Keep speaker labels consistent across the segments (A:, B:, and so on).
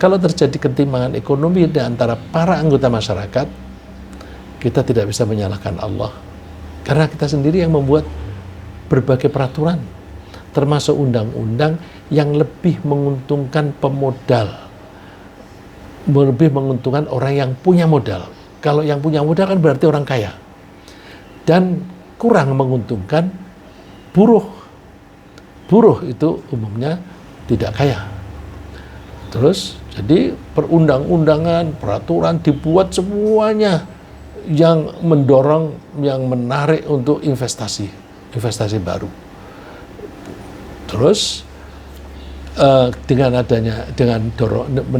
A: Kalau terjadi ketimpangan ekonomi di antara para anggota masyarakat, kita tidak bisa menyalahkan Allah. Karena kita sendiri yang membuat berbagai peraturan, termasuk undang-undang yang lebih menguntungkan pemodal, lebih menguntungkan orang yang punya modal. Kalau yang punya modal kan berarti orang kaya. Dan kurang menguntungkan buruh. Buruh itu umumnya tidak kaya. Terus, jadi perundang-undangan, peraturan dibuat semuanya yang mendorong, yang menarik untuk investasi baru. Terus, dengan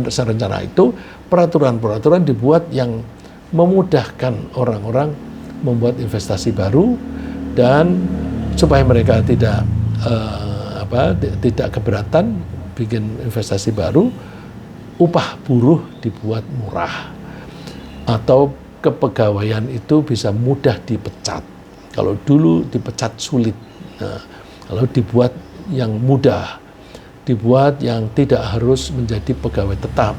A: rencana itu, peraturan-peraturan dibuat yang memudahkan orang-orang membuat investasi baru, dan supaya mereka tidak keberatan bikin investasi baru, upah buruh dibuat murah, atau kepegawaian itu bisa mudah dipecat. Kalau dulu dipecat sulit, kalau dibuat yang mudah, dibuat yang tidak harus menjadi pegawai tetap,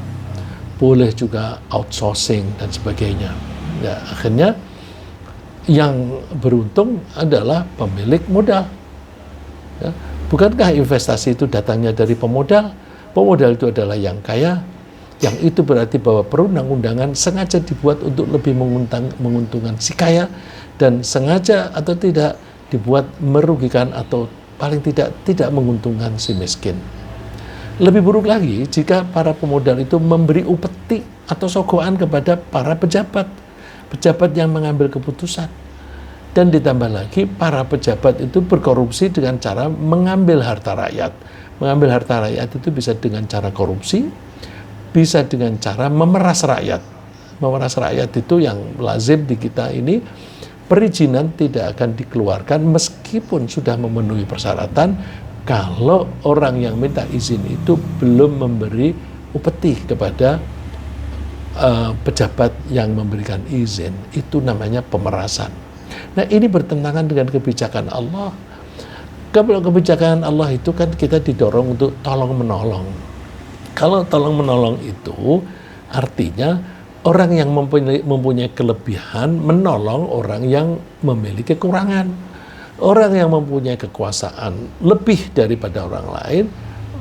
A: boleh juga outsourcing dan sebagainya. Ya, akhirnya yang beruntung adalah pemilik modal. Ya, bukankah investasi itu datangnya dari pemodal? Pemodal itu adalah yang kaya, yang itu berarti bahwa perundang-undangan sengaja dibuat untuk lebih menguntungkan si kaya, dan sengaja atau tidak dibuat merugikan atau paling tidak menguntungkan si miskin. Lebih buruk lagi jika para pemodal itu memberi upeti atau sogokan kepada para pejabat yang mengambil keputusan. Dan ditambah lagi, para pejabat itu berkorupsi dengan cara mengambil harta rakyat. Mengambil harta rakyat itu bisa dengan cara korupsi, bisa dengan cara memeras rakyat. Memeras rakyat itu yang lazim di kita ini, perizinan tidak akan dikeluarkan meskipun sudah memenuhi persyaratan kalau orang yang minta izin itu belum memberi upeti kepada pejabat yang memberikan izin. Itu namanya pemerasan. Nah, ini bertentangan dengan kebijakan Allah. Kalau kebijakan Allah itu kan kita didorong untuk tolong-menolong. Kalau tolong-menolong itu artinya orang yang mempunyai kelebihan menolong orang yang memiliki kekurangan. Orang yang mempunyai kekuasaan lebih daripada orang lain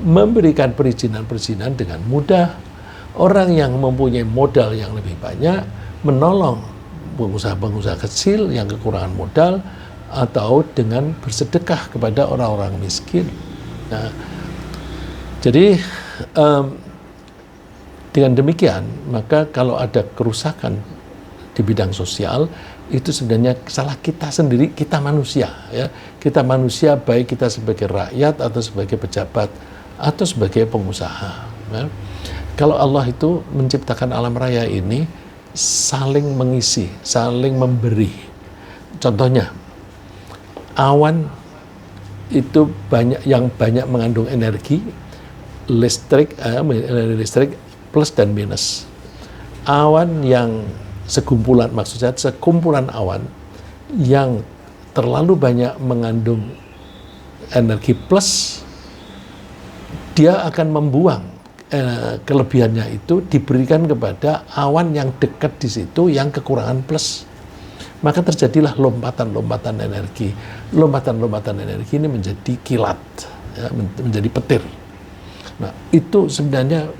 A: memberikan perizinan-perizinan dengan mudah. Orang yang mempunyai modal yang lebih banyak menolong pengusaha-pengusaha kecil yang kekurangan modal, atau dengan bersedekah kepada orang-orang miskin. Nah, jadi dengan demikian, maka kalau ada kerusakan di bidang sosial, itu sebenarnya salah kita sendiri, kita manusia, ya. Kita manusia, baik kita sebagai rakyat atau sebagai pejabat atau sebagai pengusaha. Ya. Kalau Allah itu menciptakan alam raya ini saling mengisi, saling memberi. Contohnya, awan itu banyak mengandung energi listrik plus dan minus. Awan yang sekumpulan awan yang terlalu banyak mengandung energi plus, dia akan membuang kelebihannya itu, diberikan kepada awan yang dekat di situ yang kekurangan plus. Maka terjadilah lompatan-lompatan energi. Lompatan-lompatan energi ini menjadi kilat, ya, menjadi petir. Nah, itu sebenarnya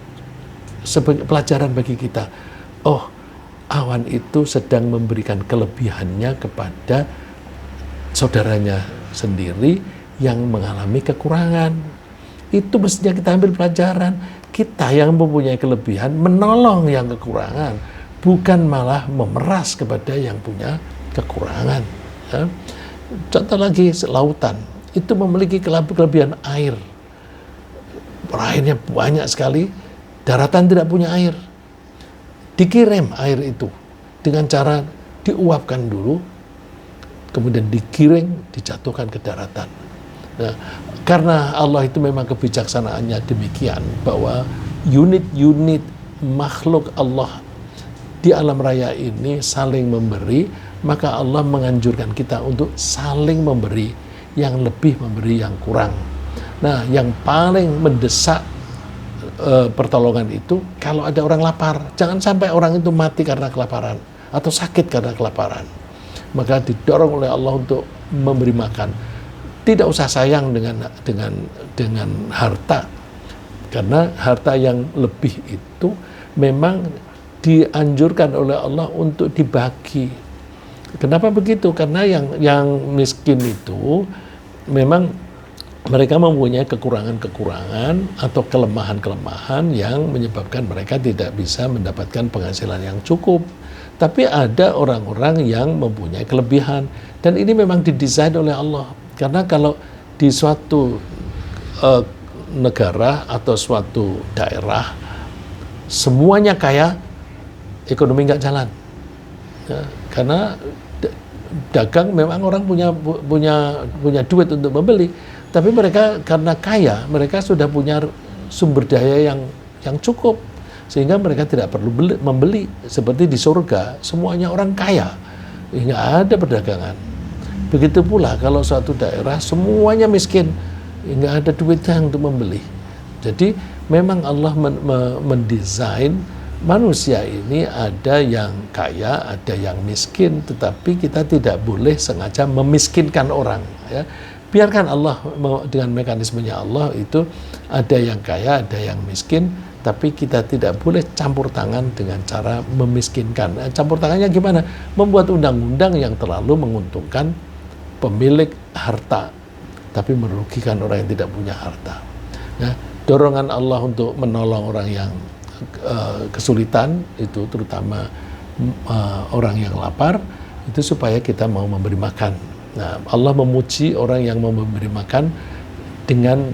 A: sebagai pelajaran bagi kita. Oh, awan itu sedang memberikan kelebihannya kepada saudaranya sendiri yang mengalami kekurangan. Itu mestinya kita ambil pelajaran. Kita yang mempunyai kelebihan menolong yang kekurangan, bukan malah memeras kepada yang punya kekurangan. Ya. Contoh lagi, lautan itu memiliki kelebihan air. Airnya banyak sekali, daratan tidak punya air. Dikirim air itu dengan cara diuapkan dulu, kemudian digiring, dijatuhkan ke daratan. Nah, karena Allah itu memang kebijaksanaannya demikian, bahwa unit-unit makhluk Allah di alam raya ini saling memberi, maka Allah menganjurkan kita untuk saling memberi, yang lebih memberi yang kurang. Nah, yang paling mendesak pertolongan itu kalau ada orang lapar. Jangan sampai orang itu mati karena kelaparan atau sakit karena kelaparan. Maka didorong oleh Allah untuk memberi makan. Tidak usah sayang dengan harta, karena harta yang lebih itu memang dianjurkan oleh Allah untuk dibagi. Kenapa begitu? Karena yang miskin itu memang mereka mempunyai kekurangan-kekurangan atau kelemahan-kelemahan yang menyebabkan mereka tidak bisa mendapatkan penghasilan yang cukup. Tapi ada orang-orang yang mempunyai kelebihan, dan ini memang didesain oleh Allah. Karena kalau di suatu negara atau suatu daerah semuanya kaya, ekonomi nggak jalan. Ya, karena dagang memang orang punya duit untuk membeli, tapi mereka karena kaya, mereka sudah punya sumber daya yang cukup, sehingga mereka tidak perlu membeli. Seperti di surga, semuanya orang kaya, nggak ada perdagangan. Begitu pula kalau suatu daerah semuanya miskin, nggak ada duitnya untuk membeli. Jadi memang Allah mendesain manusia ini ada yang kaya, ada yang miskin, tetapi kita tidak boleh sengaja memiskinkan orang. Ya. Biarkan Allah dengan mekanismenya Allah itu ada yang kaya, ada yang miskin, tapi kita tidak boleh campur tangan dengan cara memiskinkan. Campur tangannya gimana? Membuat undang-undang yang terlalu menguntungkan pemilik harta, tapi merugikan orang yang tidak punya harta. Ya, dorongan Allah untuk menolong orang yang kesulitan itu, terutama orang yang lapar, itu supaya kita mau memberi makan. Nah, Allah memuji orang yang mau memberi makan dengan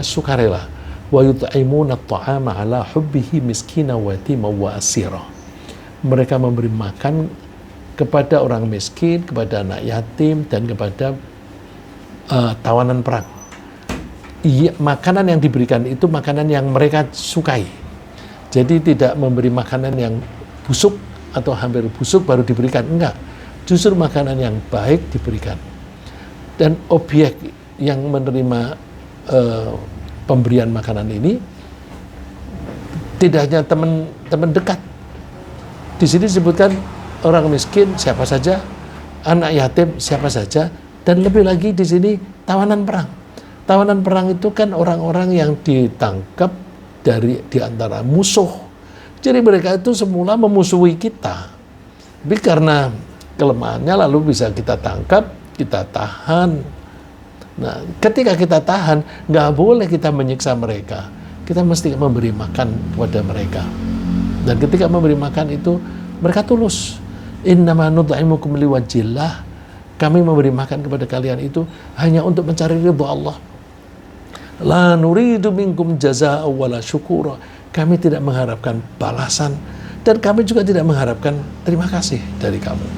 A: sukarela. Wa yut'imuna at'ama 'ala hubbihi miskina wa yatima wa asira. Mereka memberi makan kepada orang miskin, kepada anak yatim, dan kepada tawanan perang. Iya, makanan yang diberikan itu makanan yang mereka sukai. Jadi tidak memberi makanan yang busuk atau hampir busuk baru diberikan, enggak. Justru makanan yang baik diberikan. Dan objek yang menerima pemberian makanan ini tidak hanya teman dekat. Di sini disebutkan orang miskin siapa saja, anak yatim siapa saja, dan lebih lagi di sini tawanan perang. Tawanan perang itu kan orang-orang yang ditangkap di antara musuh. Jadi mereka itu semula memusuhi kita. Tapi karena kelemahannya lalu bisa kita tangkap, kita tahan. Nah, ketika kita tahan, nggak boleh kita menyiksa mereka. Kita mesti memberi makan kepada mereka. Dan ketika memberi makan itu, mereka tulus. Innama nut'imukum liwajhillah. Kami memberi makan kepada kalian itu hanya untuk mencari ridha Allah. La nuridu minkum jazaa'a wala syukura. Kami tidak mengharapkan balasan, dan kami juga tidak mengharapkan terima kasih dari kamu.